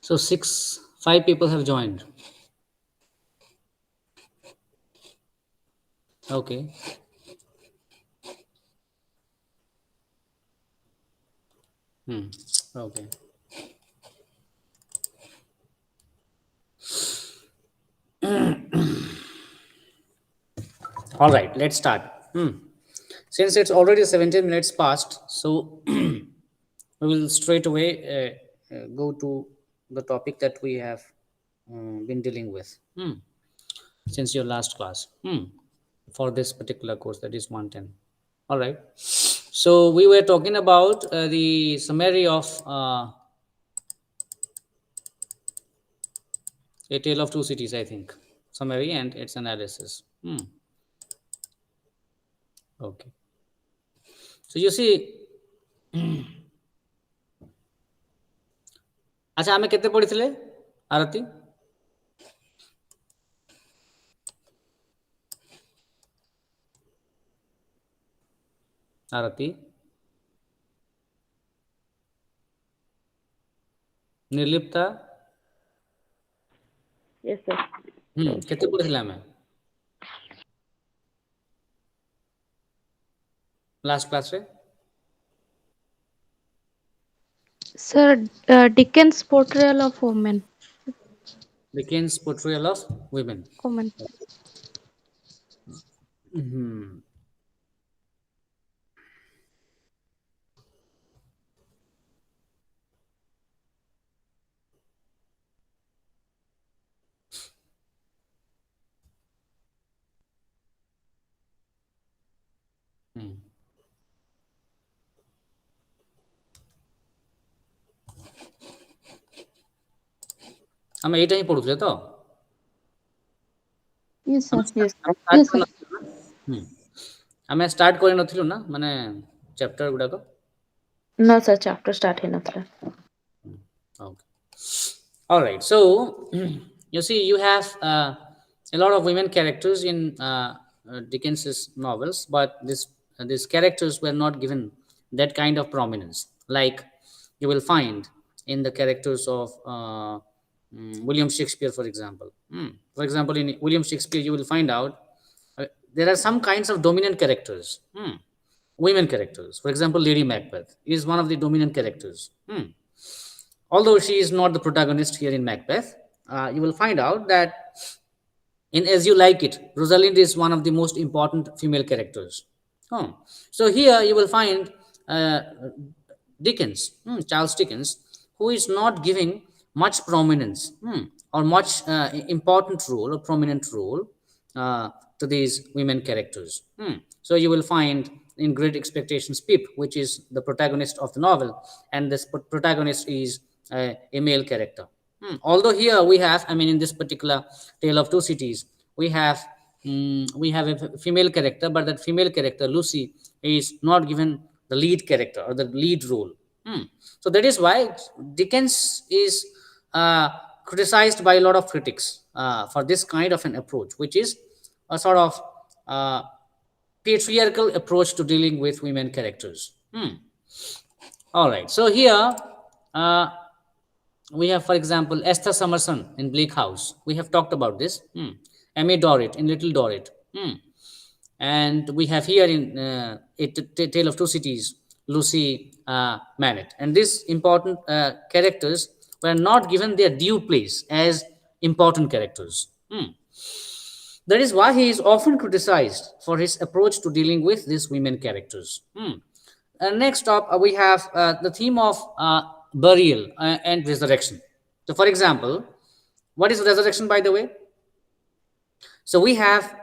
So 5 people have joined. Okay. Okay. All right, let's start. Since it's already 17 minutes past, so we will straight away go to the topic that we have been dealing with since your last class for this particular course, that is 110. All right. So we were talking about the summary of A Tale of Two Cities, I think. Summary and its analysis. Okay. So you see, अच्छा आमे केते पढ़िथिले आरती आरती निर्लिप्ता Yes, sir. केते पढ़िथिले आमे last class रे Sir, Dickens' portrayal of women. Dickens' portrayal of women. Women. ଆମେ ଏଇଟା ହିଁ ପଢୁଥିଲେ ତ Yes, sir. Yes, ଆମେ ଷ୍ଟାର୍ଟ କରି ନଥିଲୁ ନା ମାନେ ଚैप्टर ଗୁଡାକ No, sir. Chapter start hinatra. Okay. All right. So you see, you have a lot of women characters in Dickens's novels, but these characters were not given that kind of prominence, like you will find in the characters of William Shakespeare, for example. For example, in William Shakespeare, you will find out there are some kinds of dominant characters, women characters. For example, Lady Macbeth is one of the dominant characters. Although she is not the protagonist here in Macbeth, you will find out that in As You Like It, Rosalind is one of the most important female characters. So here you will find Dickens, Charles Dickens, who is not giving much prominence or much important role or prominent role to these women characters. So you will find in Great Expectations Pip, which is the protagonist of the novel, and this protagonist is a male character. Although here we have, I mean, in this particular Tale of Two Cities, we have a female character, but that female character, Lucy, is not given the lead character or the lead role. So that is why Dickens is criticized by a lot of critics for this kind of an approach, which is a sort of patriarchal approach to dealing with women characters. All right. So here we have, for example, Esther Summerson in Bleak House. We have talked about this. Amy Dorrit in Little Dorrit. And we have here in Tale of Two Cities, Lucy Manet. And these important characters were not given their due place as important characters. That is why he is often criticized for his approach to dealing with these women characters. Next up, we have the theme of burial and resurrection. So, for example, what is resurrection, by the way? So, we have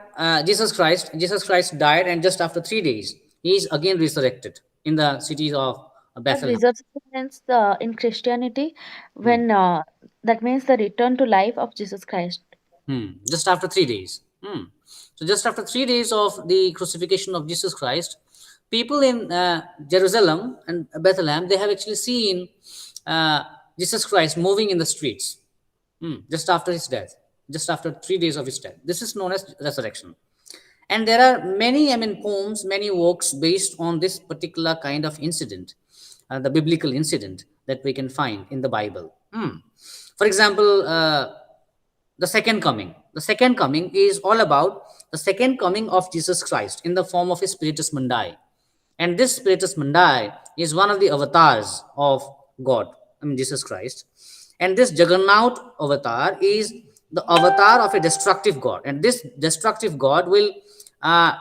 Jesus Christ. Jesus Christ died, and just after 3 days, he is again resurrected in the cities of Bethlehem. Resurrection means in Christianity, when that means the return to life of Jesus Christ. Just after 3 days. So, just after 3 days of the crucifixion of Jesus Christ, people in Jerusalem and Bethlehem, they have actually seen Jesus Christ moving in the streets just after his death, just after 3 days of his death. This is known as resurrection. And there are many, poems, many works based on this particular kind of incident, the biblical incident that we can find in the Bible. For example, the second coming. The second coming is all about the second coming of Jesus Christ in the form of his Spiritus Mundi. And this Spiritus Mundi is one of the avatars of God, I mean Jesus Christ. And this Jaggernaut avatar is the avatar of a destructive God. And this destructive God will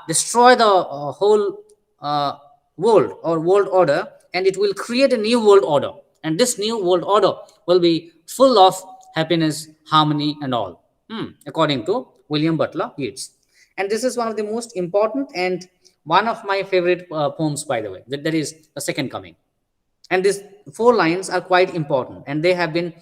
destroy the whole uh, world or world order, and it will create a new world order. And this new world order will be full of happiness, harmony, and all, according to William Butler Yeats. And this is one of the most important and one of my favorite poems, by the way. That is The Second Coming. And these four lines are quite important, and they have been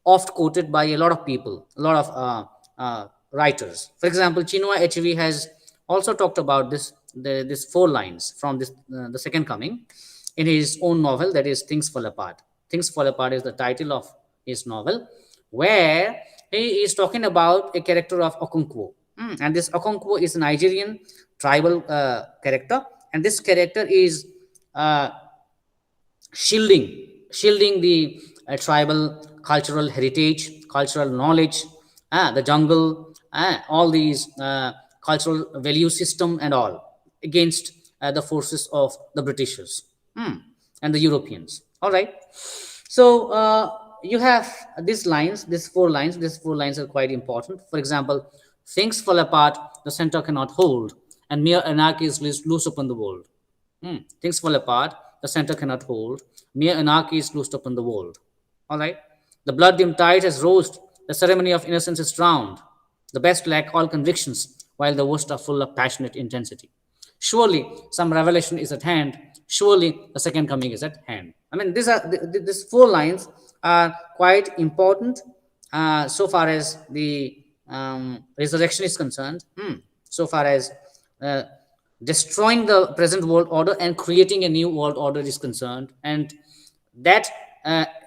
oft quoted by a lot of people, a lot of writers. For example, Chinua Achebe has also talked about these four lines from The Second Coming in his own novel, that is Things Fall Apart. Things Fall Apart is the title of his novel, where he is talking about a character of Okonkwo. And this Okonkwo is a Nigerian tribal character, and this character is uh, shielding the tribal cultural heritage, cultural knowledge, the jungle, all these cultural value system and all against the forces of the Britishers, and the Europeans. All right. So you have these lines, these four lines are quite important. For example, things fall apart, the center cannot hold, and mere anarchy is loose upon the world. Things fall apart, the center cannot hold. Mere anarchy is loosed upon the world. All right. The blood dim tide has rose. The ceremony of innocence is drowned. The best lack all convictions, while the worst are full of passionate intensity. Surely some revelation is at hand. Surely the second coming is at hand. I mean, these four lines are quite important so far as the resurrection is concerned. So far as uh, destroying the present world order and creating a new world order is concerned, and that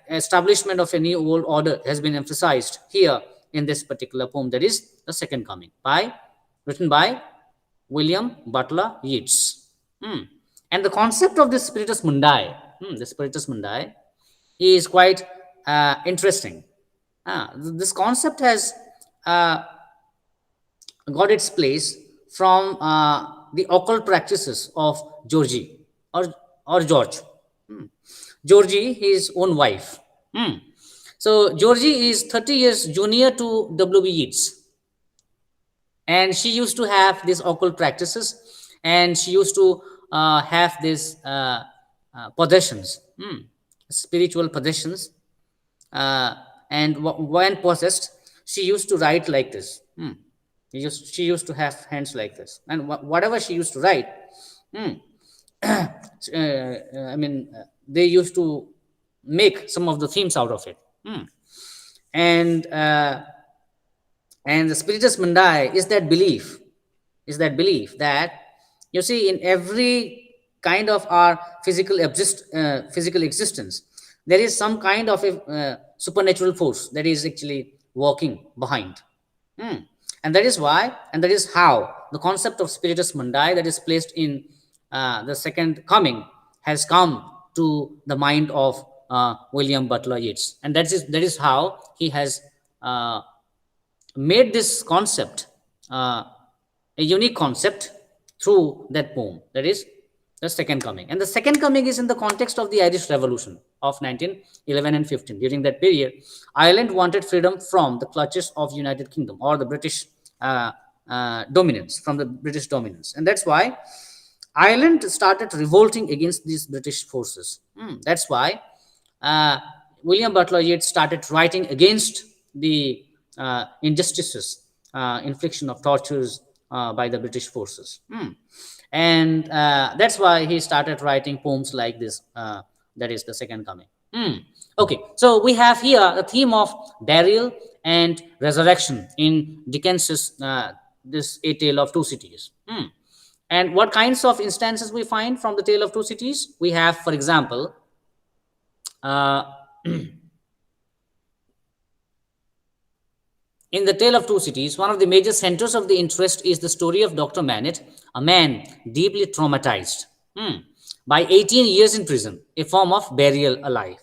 establishment of a new world order has been emphasized here in this particular poem, that is The Second Coming, by written by William Butler Yeats. And the concept of this Spiritus Mundi, the Spiritus Mundi, is quite interesting. This concept has uh, got its place from the occult practices of Georgie, or George. Georgie, his own wife. So Georgie is 30 years junior to W.B. Yeats, and she used to have these occult practices, and she used to have these possessions, spiritual possessions, uh, and when possessed, she used to write like this. She used to have hands like this, and whatever she used to write, they used to make some of the themes out of it. And the Spiritus Mundi is that belief that, you see, in every kind of our physical existence, there is some kind of a supernatural force that is actually working behind. And that is why, and that is how the concept of Spiritus Mundi that is placed in The Second Coming has come to the mind of William Butler Yeats. And that is how he has made this concept a unique concept through that poem, that is The Second Coming. And The Second Coming is in the context of the Irish Revolution of 1911 and 15. During that period, Ireland wanted freedom from the clutches of United Kingdom, or the British dominance, from the British dominance. And that's why Ireland started revolting against these British forces. That's why uh, William Butler Yeats started writing against the injustices, infliction of tortures by the British forces. And that's why he started writing poems like this, that is The Second Coming. Okay, so we have here the theme of burial and resurrection in Dickens's this A Tale of Two Cities. And what kinds of instances we find from the Tale of Two Cities? We have, for example, uh, in the Tale of Two Cities, one of the major centers of the interest is the story of Dr. Manette, a man deeply traumatized by 18 years in prison, a form of burial alive.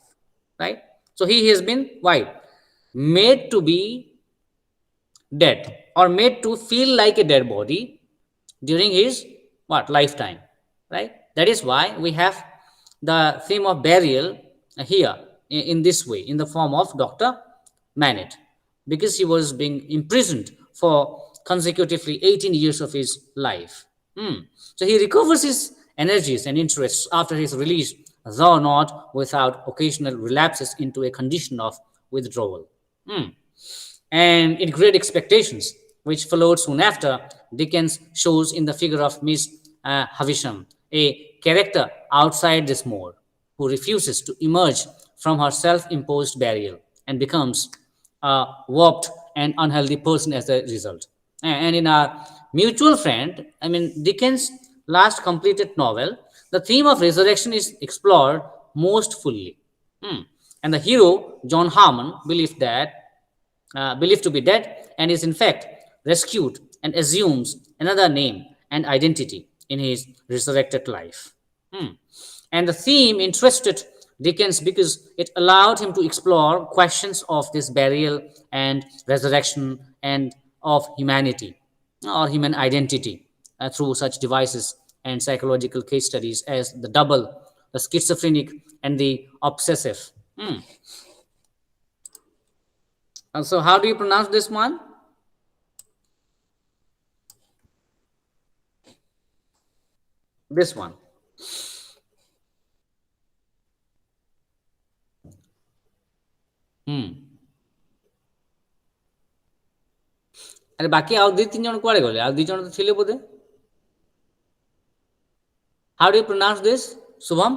Right? So he has been, why? made to be dead, or made to feel like a dead body during his what lifetime, right? That is why we have the theme of burial here in this way, in the form of Dr. Manet, because he was being imprisoned for consecutively 18 years of his life. So he recovers his energies and interests after his release, though not without occasional relapses into a condition of withdrawal. And in Great Expectations, which followed soon after, Dickens shows in the figure of Miss Havisham a character outside this mold who refuses to emerge from her self imposed barrier and becomes a warped and unhealthy person as a result. And in our mutual friend, I mean, Dickens' last completed novel, the theme of resurrection is explored most fully. And the hero, John Harmon, believed to be dead and is in fact rescued and assumes another name and identity in his resurrected life. And the theme interested Dickens because it allowed him to explore questions of this burial and resurrection and of humanity or human identity through such devices and psychological case studies as the double, the schizophrenic, and the obsessive. And so, how do you pronounce this one? This one. ଆରେ ବାକି ଆଉ ଦୁଇ ତିନି ଜଣ କୁଆଡ଼େ ଗଲେ? ଆଉ ଦୁଇ ଜଣ ତ ଥିଲେ ବୋଧେ? How do you pronounce this? Shubham?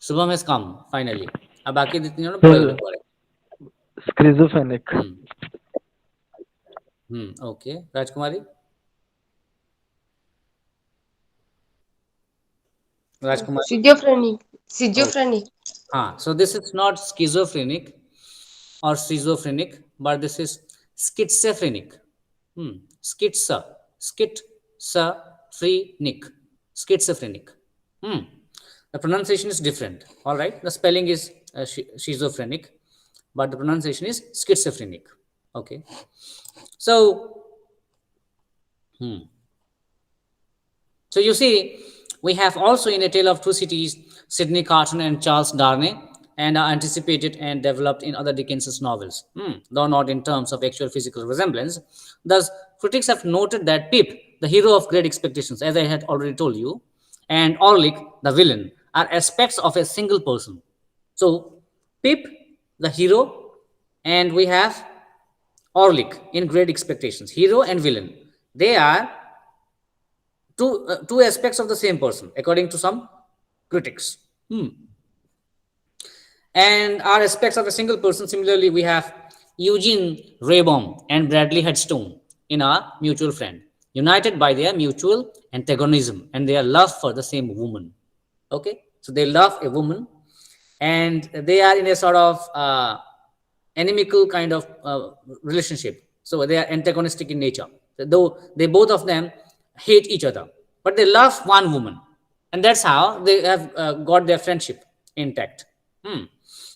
Shubham has come finally. ଆଉ ବାକି ଦୁଇ ତିନି ଜଣ ପଳେଇ Sir, ଗଲେ କୁଆଡ଼େ? schizophrenic. Okay. Rajkumari? Rajkumari? Schizophrenic. Okay. Schizophrenic. So this is not schizophrenic or schizophrenic, but this is schizophrenic. Schiza, schizophrenic, schizophrenic. The pronunciation is different. All right, the spelling is schizophrenic, but the pronunciation is schizophrenic. Okay, so so you see, we have also in A Tale of Two Cities, Sidney Carton and Charles Darnay, and are anticipated and developed in other Dickens's novels, though not in terms of actual physical resemblance. Thus, critics have noted that Pip, the hero of Great Expectations, as I had already told you, and Orlick, the villain, are aspects of a single person. So, Pip, the hero, and we have Orlick in Great Expectations, hero and villain. They are two aspects of the same person, according to some critics. And are aspects of a single person. Similarly, we have Eugene Raybaum and Bradley Headstone in Our Mutual Friend, united by their mutual antagonism and their love for the same woman. Okay, so they love a woman, and they are in a sort of inimical kind of relationship. So they are antagonistic in nature, though they both of them hate each other, but they love one woman, and that's how they have got their friendship intact.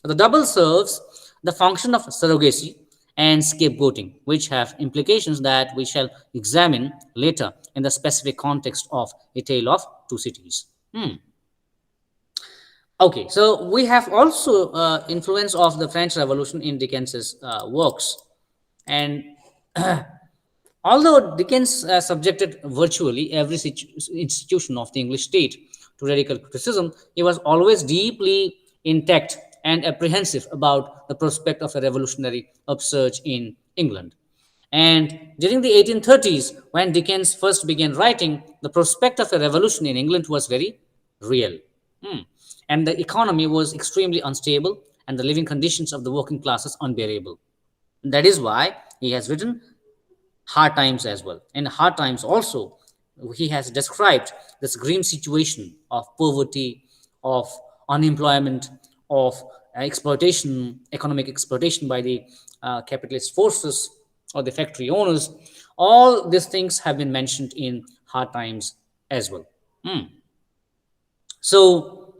The double serves the function of surrogacy and scapegoating, which have implications that we shall examine later in the specific context of A Tale of Two Cities. Okay, so we have also influence of the French Revolution in Dickens's works, and although Dickens subjected virtually every institution of the English state to radical criticism, he was always deeply intact and apprehensive about the prospect of a revolutionary upsurge in England. And during the 1830s, when Dickens first began writing, the prospect of a revolution in England was very real. And the economy was extremely unstable, and the living conditions of the working classes unbearable. That is why he has written Hard Times as well. In Hard Times also, he has described this grim situation of poverty, of unemployment, of exploitation, economic exploitation by the capitalist forces or the factory owners. All these things have been mentioned in Hard Times as well. So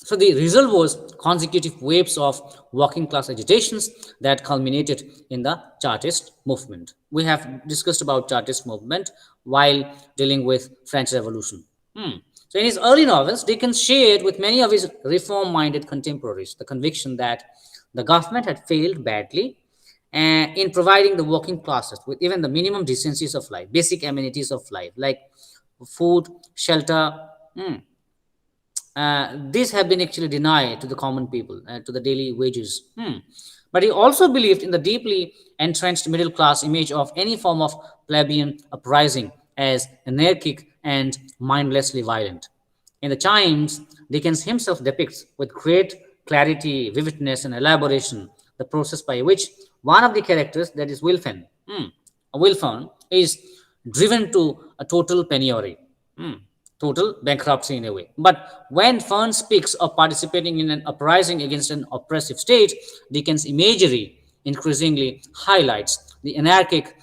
So the result was consecutive waves of working class agitations that culminated in the Chartist movement. We have discussed about Chartist movement while dealing with French Revolution. So in his early novels, Dickens shared with many of his reform-minded contemporaries the conviction that the government had failed badly in providing the working classes with even the minimum decencies of life, basic amenities of life like food, shelter. These have been actually denied to the common people, to the daily wages. But he also believed in the deeply entrenched middle class image of any form of plebeian uprising as anarchic and mindlessly violent. In the Chimes, Dickens himself depicts with great clarity, vividness, and elaboration the process by which one of the characters, that is Wilfern, is driven to a total penury, total bankruptcy in a way. But when Fern speaks of participating in an uprising against an oppressive state, Dickens' imagery increasingly highlights the anarchic,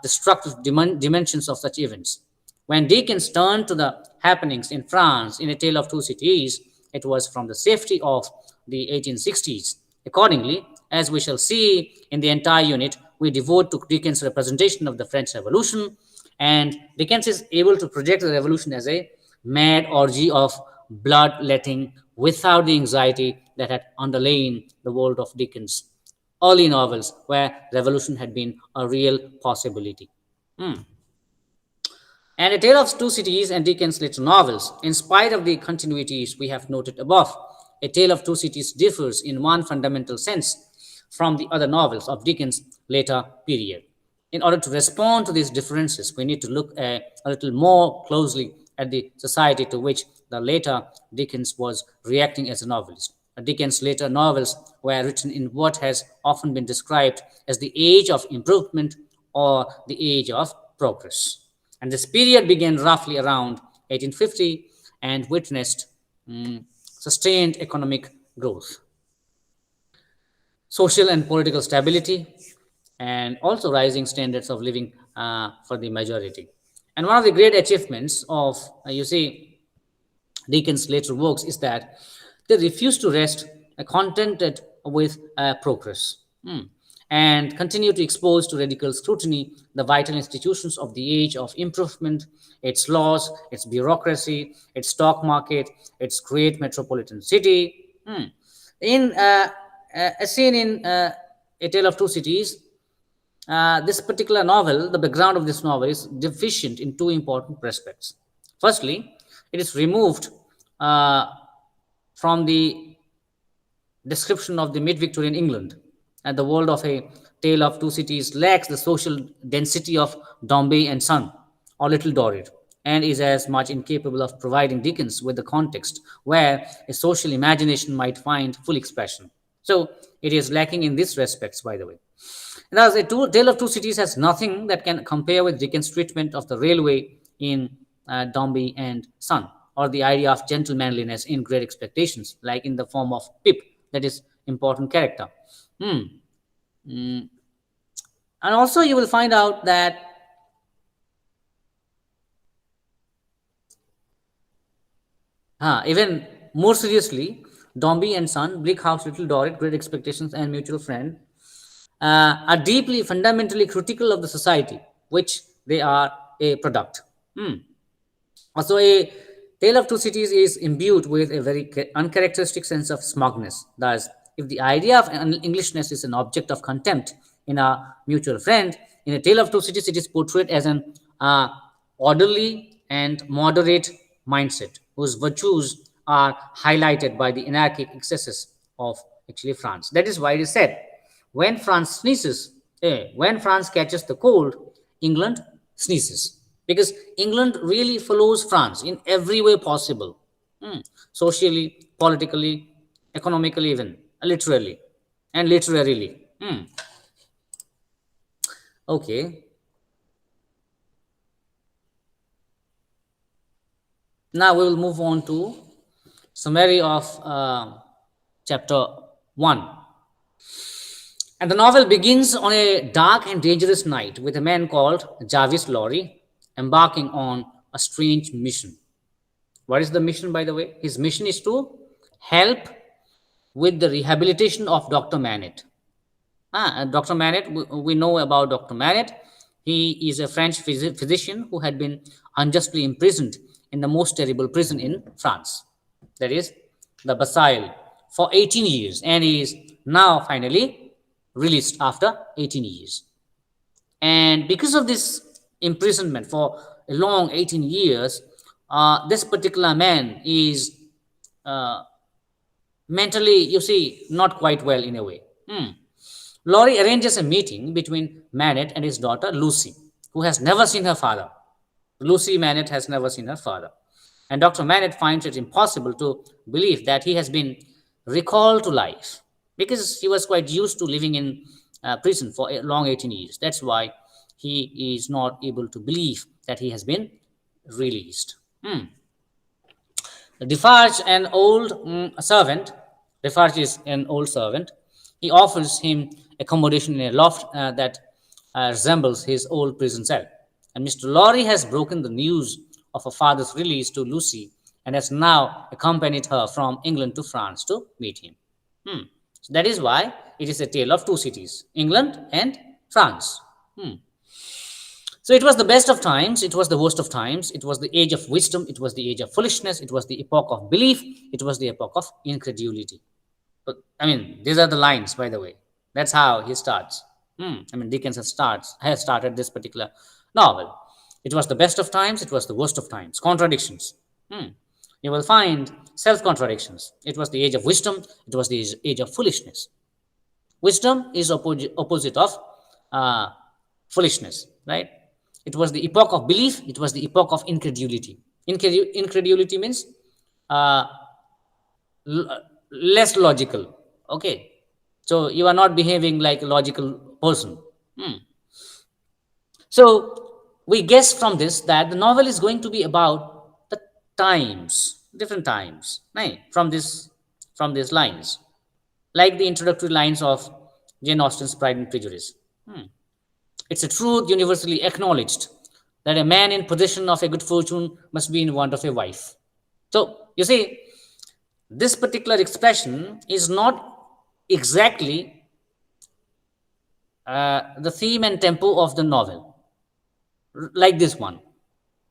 destructive dimensions of such events. When Dickens turned to the happenings in France in A Tale of Two Cities, it was from the safety of the 1860s. Accordingly, as we shall see in the entire unit, we devote to Dickens' representation of the French Revolution, and Dickens is able to project the revolution as a mad orgy of bloodletting without the anxiety that had underlain the world of Dickens' early novels, where revolution had been a real possibility. And A Tale of Two Cities and Dickens' later novels, in spite of the continuities we have noted above, A Tale of Two Cities differs in one fundamental sense from the other novels of Dickens' later period. In order to respond to these differences, we need to look a little more closely at the society to which the later Dickens was reacting as a novelist. Dickens' later novels were written in what has often been described as the age of improvement or the age of progress. And this period began roughly around 1850 and witnessed sustained economic growth, social and political stability, and also rising standards of living for the majority. And one of the great achievements of, Dickens' later works is that they refuse to rest contented with progress, and continue to expose to radical scrutiny the vital institutions of the age of improvement, its laws, its bureaucracy, its stock market, its great metropolitan city. In a scene in A Tale of Two Cities, this particular novel, the background of this novel is deficient in two important aspects. Firstly, it is removed uh, from the description of the mid-Victorian England, and the world of A Tale of Two Cities lacks the social density of Dombey and Son or Little Dorrit, and is as much incapable of providing Dickens with the context where a social imagination might find full expression. So it is lacking in these respects, by the way. Thus, Tale of Two Cities has nothing that can compare with Dickens' treatment of the railway in Dombey and Son, or the idea of gentlemanliness in Great Expectations, like in the form of Pip, that is important character. And also, you will find out that even more seriously, Dombey and Son, Bleak House, Little Dorrit, Great Expectations, and Mutual Friend are deeply, fundamentally critical of the society which they are a product. Also, A Tale of Two Cities is imbued with a very uncharacteristic sense of smugness. Thus, if the idea of Englishness is an object of contempt in a mutual friend, in A Tale of Two Cities, it is portrayed as an orderly and moderate mindset whose virtues are highlighted by the anarchic excesses of actually France. That is why it is said, when France sneezes, when France catches the cold, England sneezes. Because England really follows France in every way possible, socially, politically, economically, even literally, and literarily. Okay, now we will move on to summary of chapter 1. And the novel begins on a dark and dangerous night with a man called Jarvis Lorry embarking on a strange mission. What is the mission, by the way? His mission is to help with the rehabilitation of Dr. Manet. Dr. Manet, we know about Dr. Manet. He is a French physician who had been unjustly imprisoned in the most terrible prison in France, that is, the Bastille, for 18 years, and he is now finally released after 18 years. And because of this imprisonment for a long 18 years, this particular man is uh, mentally, you see, not quite well in a way. Laurie arranges a meeting between Manet and his daughter Lucy, who has never seen her father. Lucy Manet has never seen her father. And Dr. Manet finds it impossible to believe that he has been recalled to life because he was quite used to living in prison for a long 18 years. That's why he is not able to believe that he has been released. Defarge, an old servant, Defarge is an old servant. He offers him accommodation in a loft that resembles his old prison cell. And Mr. Lorry has broken the news of her father's release to Lucy and has now accompanied her from England to France to meet him. So that is why it is a tale of two cities, England and France. So it was the best of times, it was the worst of times, it was the age of wisdom, it was the age of foolishness, it was the epoch of belief, it was the epoch of incredulity. But, I mean, these are the lines, by the way. That's how he starts. I mean, Dickens has started this particular novel. It was the best of times, it was the worst of times. Contradictions. You will find self contradictions. It was the age of wisdom, it was the age of foolishness. Wisdom is opposite of foolishness, right? It was the epoch of belief, it was the epoch of incredulity. Incredulity means uh, less logical. Okay, so you are not behaving like a logical person. So we guess from this that the novel is going to be about the times, different times, right? From these lines, like the introductory lines of Jane Austen's Pride and Prejudice. It's a truth universally acknowledged that a man in possession of a good fortune must be in want of a wife. So, you see, this particular expression is not exactly the theme and tempo of the novel, like this one.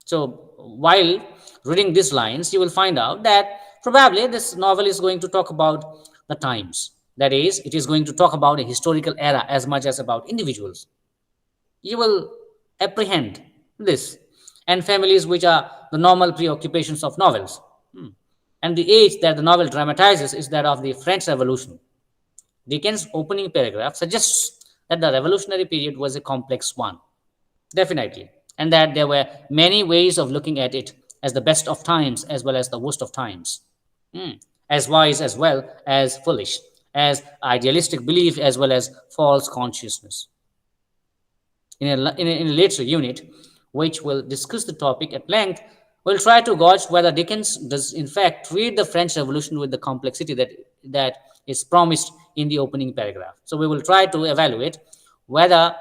So, while reading these lines, you will find out that probably this novel is going to talk about the times. That is, it is going to talk about a historical era as much as about individuals. You will apprehend this, and families, which are the normal preoccupations of novels. And the age that the novel dramatizes is that of the French Revolution. Dickens' opening paragraph suggests that the revolutionary period was a complex one, definitely, and that there were many ways of looking at it as the best of times as well as the worst of times, as wise as well as foolish, as idealistic belief as well as false consciousness. In a later unit, which will discuss the topic at length, we'll try to gauge whether Dickens does in fact treat the French Revolution with the complexity that is promised in the opening paragraph. So we will try to evaluate whether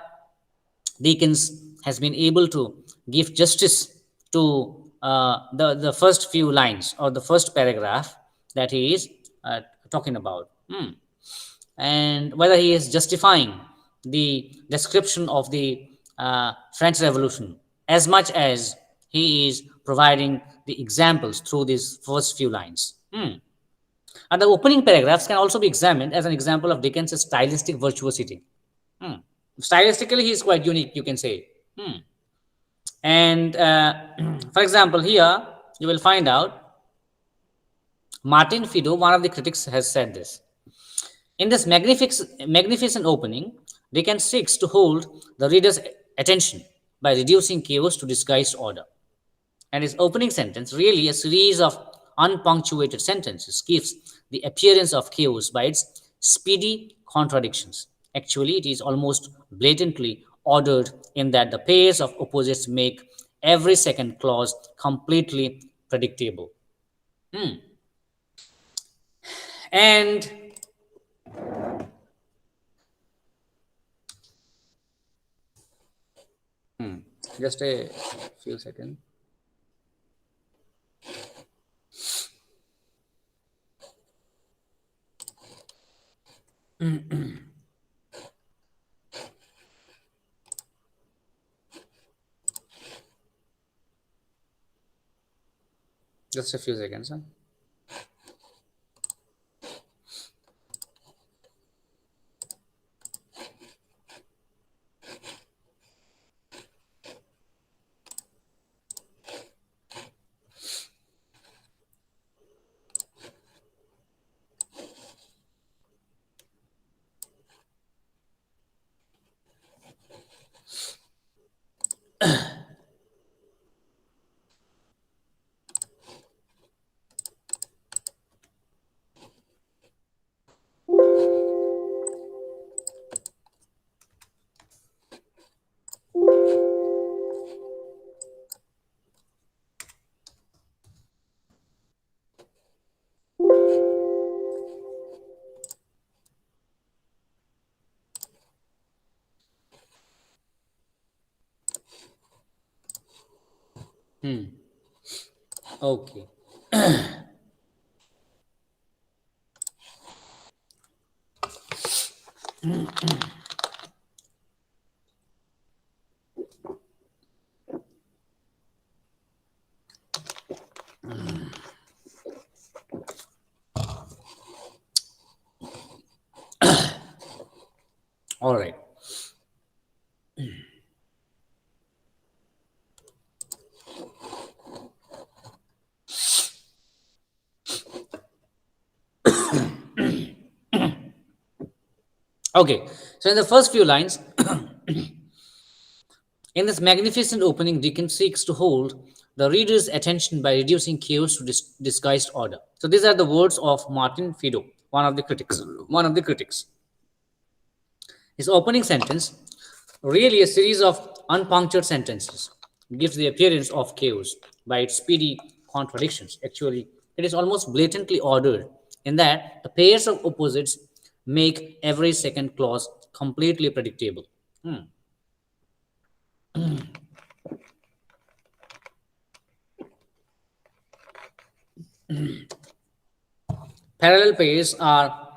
Dickens has been able to give justice to the first few lines or the first paragraph that he is talking about. And whether he is justifying the description of the French Revolution as much as he is providing the examples through these first few lines. And the opening paragraphs can also be examined as an example of Dickens' stylistic virtuosity. Stylistically, he is quite unique, you can say. And for example, here you will find out Martin Fido, one of the critics, has said this. In this magnificent opening, Dickens seeks to hold the reader's attention by reducing chaos to disguised order. And his opening sentence, really a series of unpunctuated sentences, gives the appearance of chaos by its speedy contradictions. Actually, it is almost blatantly ordered in that the pairs of opposites make every second clause completely predictable. And just a few seconds. Just a few seconds. Huh? Okay. All right. Okay. So in the first few lines, in this magnificent opening, Dickens seeks to hold the reader's attention by reducing chaos to disguised order. So these are the words of Martin Fido, one of the critics. One of the critics. His opening sentence, really a series of unpunctured sentences, gives the appearance of chaos by its speedy contradictions. Actually, it is almost blatantly ordered in that the pairs of opposites make every second clause completely predictable. Parallel pairs are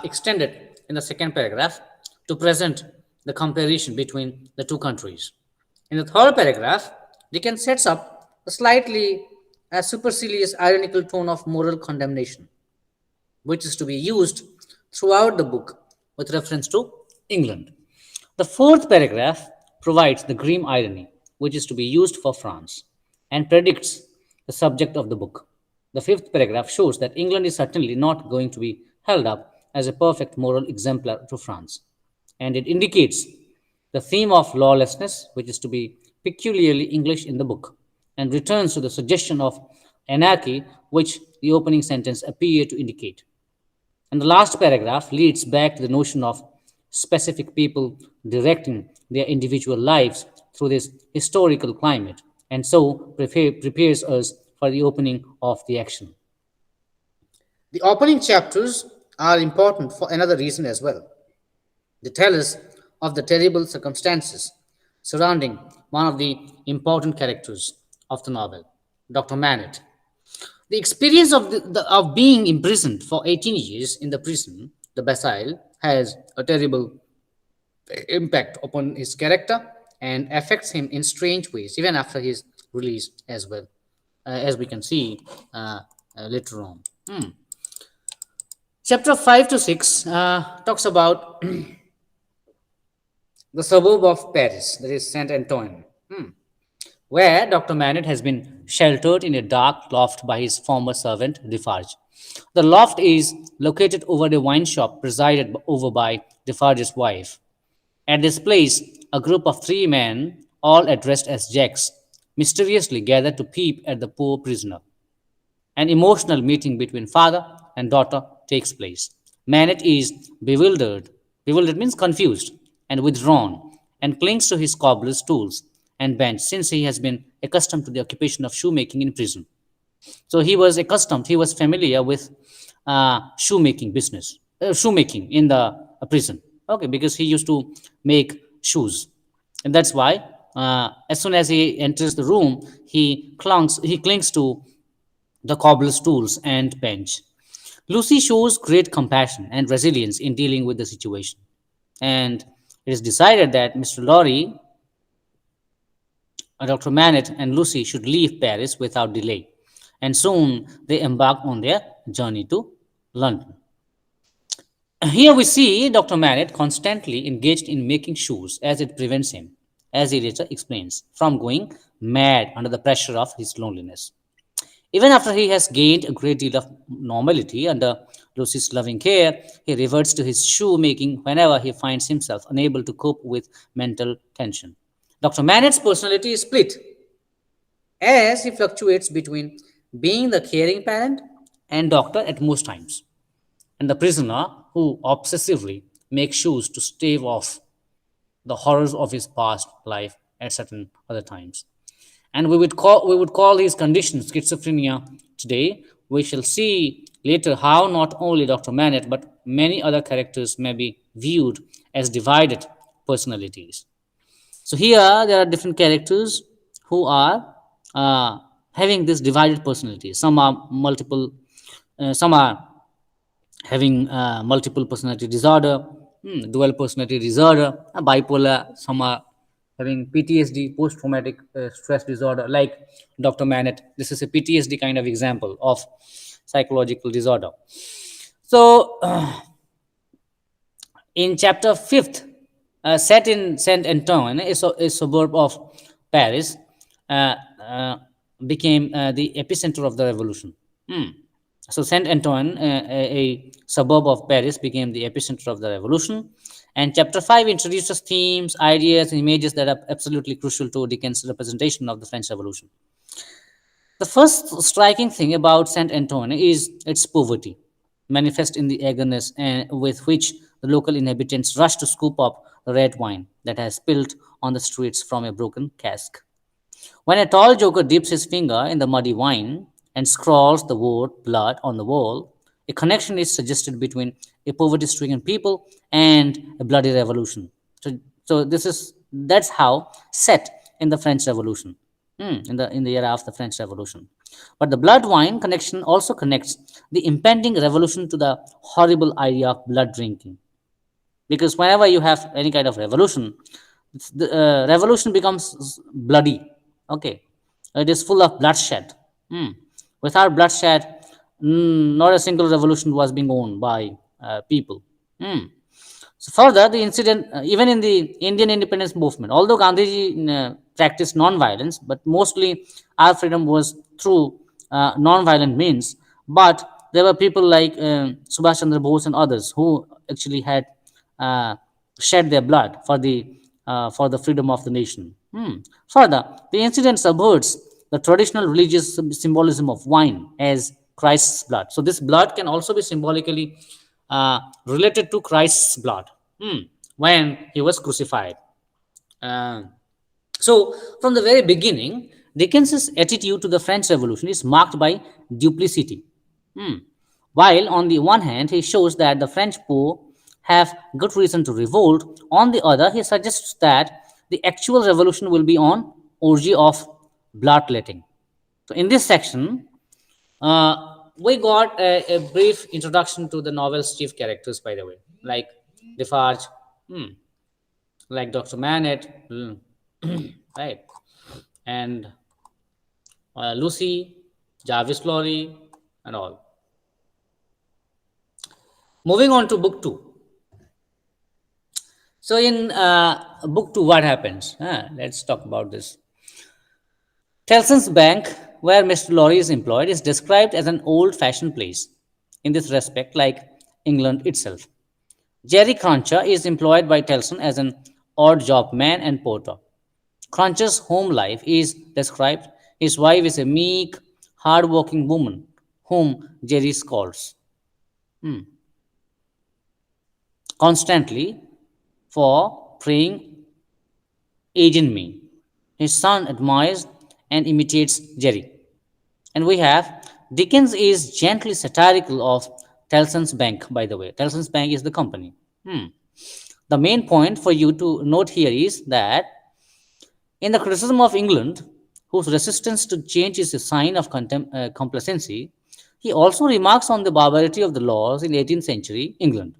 extended in the second paragraph to present the comparison between the two countries. In the third paragraph, Dickens sets up a slightly supercilious ironical tone of moral condemnation, which is to be used throughout the book with reference to England. The fourth paragraph provides the grim irony, which is to be used for France, and predicts the subject of the book. The fifth paragraph shows that England is certainly not going to be held up as a perfect moral exemplar to France, and it indicates the theme of lawlessness, which is to be peculiarly English in the book, and returns to the suggestion of anarchy, which the opening sentence appeared to indicate. And the last paragraph leads back to the notion of specific people directing their individual lives through this historical climate, and so prepares us for the opening of the action. The opening chapters are important for another reason as well. They tell us of the terrible circumstances surrounding one of the important characters of the novel, Dr. Manette. The experience of being imprisoned for 18 years in the prison, the Bastille, has a terrible impact upon his character and affects him in strange ways, even after his release as well, as we can see later on. Chapter 5 to 6 talks about the suburb of Paris, that is Saint Antoine, where Dr. Manette has been sheltered in a dark loft by his former servant, Defarge. The loft is located over the wine shop presided over by Defarge's wife. At this place, a group of three men, all addressed as Jacks, mysteriously gather to peep at the poor prisoner. An emotional meeting between father and daughter takes place. Manet is bewildered. Bewildered means confused and withdrawn, and clings to his cobbler's tools and bench since he has been accustomed to the occupation of shoemaking in prison. So he was familiar with shoemaking business, shoemaking in the prison. Okay, because he used to make shoes, and that's why as soon as he enters the room, he clings to the cobbler's tools and bench. Lucy shows great compassion and resilience in dealing with the situation. And it is decided that Mr. Lorry, Dr. Manet, and Lucy should leave Paris without delay. And soon they embark on their journey to London. Here we see Dr. Manet constantly engaged in making shoes as it prevents him, as he later explains, from going mad under the pressure of his loneliness. Even after he has gained a great deal of normality under Lucy's loving care, he reverts to his shoemaking whenever he finds himself unable to cope with mental tension. Dr. Manet's personality is split as he fluctuates between being the caring parent and doctor at most times, and the prisoner who obsessively makes shoes to stave off the horrors of his past life at certain other times. And we would call his condition schizophrenia today. We shall see later how not only Dr. Manet but many other characters may be viewed as divided personalities. So here there are different characters who are uh, having this divided personality. Some are multiple, some are having multiple personality disorder, dual personality disorder, bipolar. Some are having PTSD, post traumatic stress disorder, like Dr. Manet. This is a PTSD kind of example of psychological disorder. So, in chapter 5th, set in Saint Antoine, a suburb of Paris, uh, uh, became the epicenter of the revolution. So Saint Antoine, a suburb of Paris, became the epicenter of the revolution. And chapter 5 introduces themes, ideas, and images that are absolutely crucial to Dickens' representation of the French Revolution. The first striking thing about Saint Antoine is its poverty, manifest in the eagerness with which the local inhabitants rush to scoop up the red wine that has spilled on the streets from a broken cask. When a tall joker dips his finger in the muddy wine and scrawls the word blood on the wall, a connection is suggested between a poverty stricken people and a bloody revolution. So that's how set in the French Revolution, in the era of the French Revolution. But the blood wine connection also connects the impending revolution to the horrible idea of blood drinking, because whenever you have any kind of revolution, the revolution becomes bloody. Okay, it is full of bloodshed. Hmm. Without bloodshed, not a single revolution was being won by people. Hmm. So further, the incident, even in the Indian independence movement, although Gandhiji practiced non-violence, but mostly our freedom was through non-violent means. But there were people like Subhash Chandra Bose and others who actually had uh, shed their blood for the freedom of the nation. Further, the incident subverts the traditional religious symbolism of wine as Christ's blood. So this blood can also be symbolically related to Christ's blood when he was crucified. Uh, so, from the very beginning, Dickens's attitude to the French Revolution is marked by duplicity. Hmm. While on the one hand, he shows that the French poor have good reason to revolt, on the other, he suggests that the actual revolution will be on orgy of bloodletting. So, in this section, we got a brief introduction to the novel's chief characters, by the way, like Defarge, like Dr. Manet, right, and Lucy, Jarvis Lorry, and all. Moving on to book two. So, in book two, what happens? Let's talk about this. Tellson's Bank, where Mr. Lorry is employed, is described as an old fashioned place, in this respect, like England itself. Jerry Cruncher is employed by Tellson as an odd job man and porter. Cruncher's home life is described. His wife is a meek, hard-working woman whom Jerry scolds constantly for praying agent me. His son admires and imitates Jerry. And we have Dickens is gently satirical of Tellson's Bank, by the way. Tellson's Bank is the company. The main point for you to note here is that in the criticism of England, whose resistance to change is a sign of complacency, He also remarks on the barbarity of the laws in 18th century England,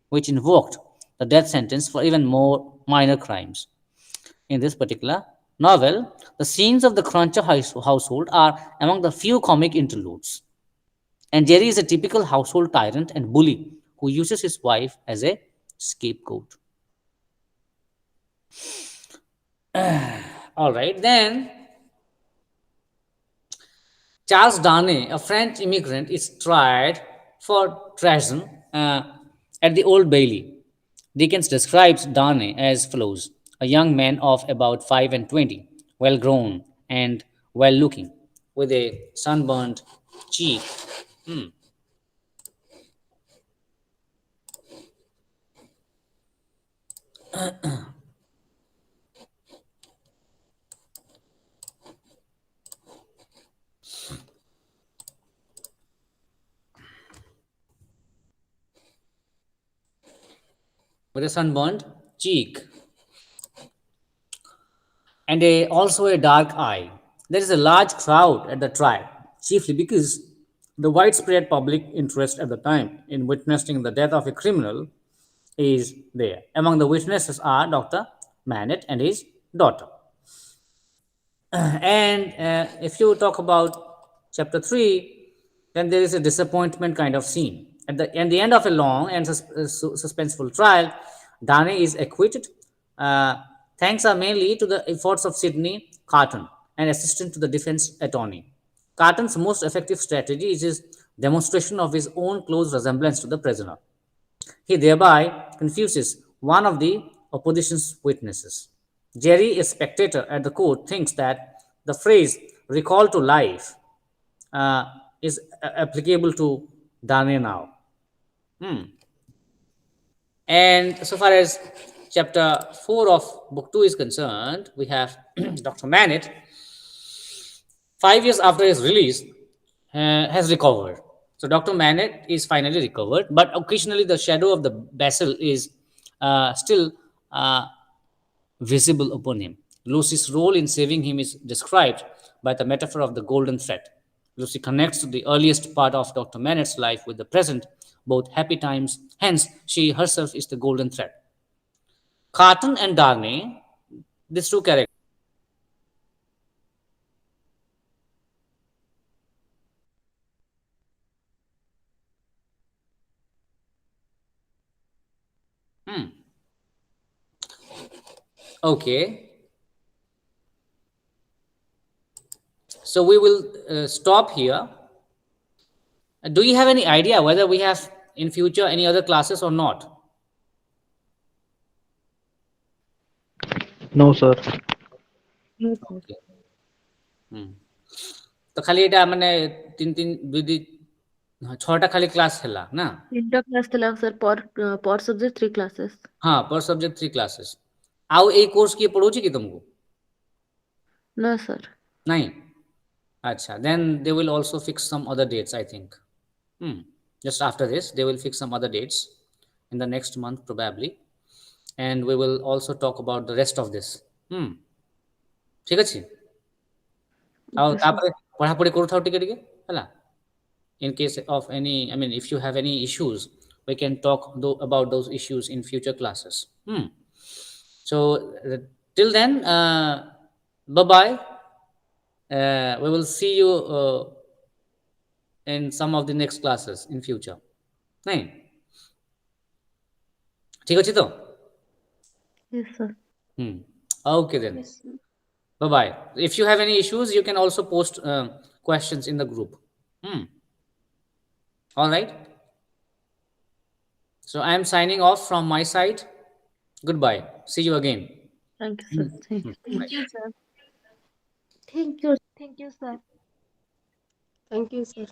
which invoked the death sentence for even more minor crimes. In this particular novel, the scenes of the Cruncher household are among the few comic interludes. And Jerry is a typical household tyrant and bully who uses his wife as a scapegoat. All right, then Charles Darnay, a French immigrant, is tried for treason at the Old Bailey. Dickens describes Darnay as follows: a young man of about 5 and 20, well grown and well looking, with a sunburned cheek. Hmm. With a sunburned cheek and also a dark eye. There is a large crowd at the trial, chiefly because the widespread public interest at the time in witnessing the death of a criminal is there. Among the witnesses are Dr. Manet and his daughter. And if you talk about chapter 3, then there is a disappointment kind of scene. At the end of a long and suspenseful trial, Dane is acquitted. Uh, Thanks are mainly to the efforts of Sidney Carton, an assistant to the defense attorney. Carton's most effective strategy is his demonstration of his own close resemblance to the prisoner. He thereby confuses one of the opposition's witnesses. Jerry, a spectator at the court, thinks that the phrase recall to life uh, is applicable to Dane now. Hmm. And so far as chapter 4 of book 2 is concerned, we have Dr. Manet, 5 years after his release, has recovered. So Dr. Manet is finally recovered, but occasionally the shadow of the basil is still visible upon him. Lucy's role in saving him is described by the metaphor of the golden thread. Lucy connects the earliest part of Dr. Manet's life with the present, both happy times, hence, she herself is the golden thread. Carton and Darnay, these two characters. Hmm. Okay. So we will stop here. Do you have any idea whether we have in future any other classes or not? No, sir. Yes, sir. Okay. Hmm. তো খালি এটা মানে তিন তিন দুই দুই ছটা খালি ক্লাস ହେଲା ନା? তিনটা ক্লাস ଥିଲା sir per subject 3 classes. ହଁ per subject 3 classes. ଆଉ ଏଇ କୋର୍ସ କିଏ ପଢଉଛି କି ତମକୁ? No, sir. नहीं. अच्छा, then they will also fix some other dates, I think. Hmm. Just after this, they will fix some other dates in the next month probably, and we will also talk about the rest of this. Hmm. ଠିକ ଅଛି? ଆଉ Okay, sir. ତାପରେ ପଢାପଢି କରୁଥାଉ ଟିକେ ଟିକେ ହେଲା? In case of any, I mean, if you have any issues, we can talk about those issues in future classes. Hmm. So till then, bye bye. We will see you in some of the next classes in future. नहीं ठीक अच्छी तो Yes, sir. Okay then. Yes, sir. Bye bye. If you have any issues, you can also post questions in the group. All right. So I am signing off from my side. Goodbye. See you again. Thank you, sir. Thank you. Thank you, sir. Thank you. Thank you, sir. Thank you, sir.